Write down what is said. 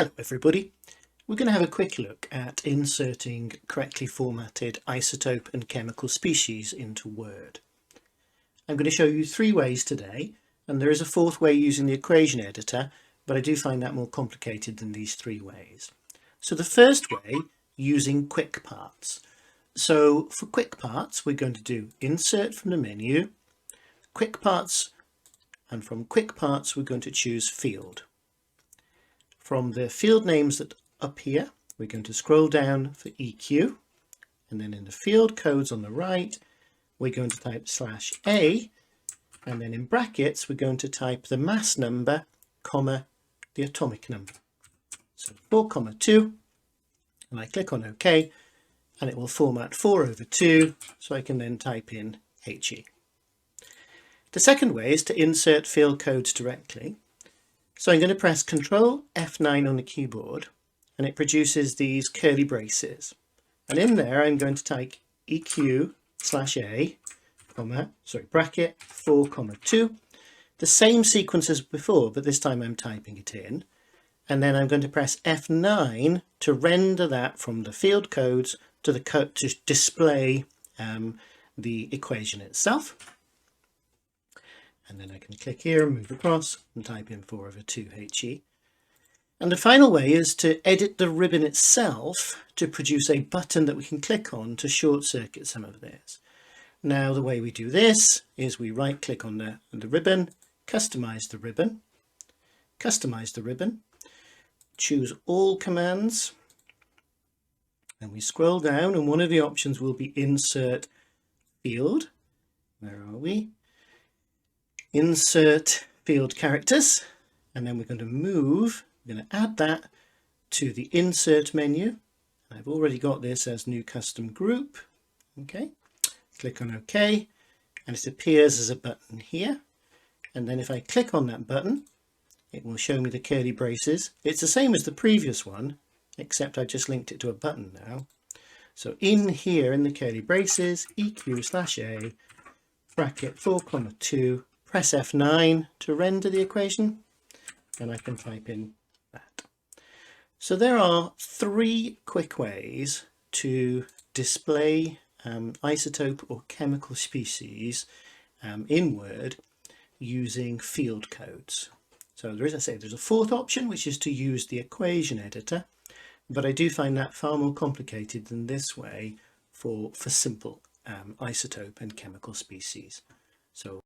Hello everybody. We're going to have a quick look at inserting correctly formatted isotope and chemical species into Word. I'm going to show you three ways today, and there is a fourth way using the equation editor, but I do find that more complicated than these three ways. So the first way, using quick parts. So for quick parts, we're going to do insert from the menu, quick parts, and from quick parts we're going to choose field. From the field names that up here, we're going to scroll down for EQ, and then in the field codes on the right, we're going to type /A, and then in brackets, we're going to type the mass number, comma, the atomic number. So 4,2, and I click on OK, and it will format 4/2, so I can then type in HE. The second way is to insert field codes directly. So I'm going to press Ctrl F9 on the keyboard, and it produces these curly braces. And in there, I'm going to type EQ/A, bracket 4,2, the same sequence as before, but this time I'm typing it in. And then I'm going to press F9 to render that from the field codes to the code to display the equation itself. And then I can click here and move across and type in 4/2HE. And the final way is to edit the ribbon itself to produce a button that we can click on to short circuit some of this. Now the way we do this is we right click on the ribbon, customize the ribbon, choose all commands, and we scroll down, and one of the options will be insert field. Where are we? Insert field characters, and then we're going to add that to the insert menu. I've already got this as new custom group. Okay, click on OK, and it appears as a button here. And then if I click on that button, it will show me the curly braces. It's the same as the previous one, except I've just linked it to a button now. So in here in the curly braces, EQ/A, bracket 4,2, press F9 to render the equation, and I can type in that. So there are three quick ways to display isotope or chemical species in Word using field codes. So there's a fourth option, which is to use the equation editor, but I do find that far more complicated than this way for simple isotope and chemical species. So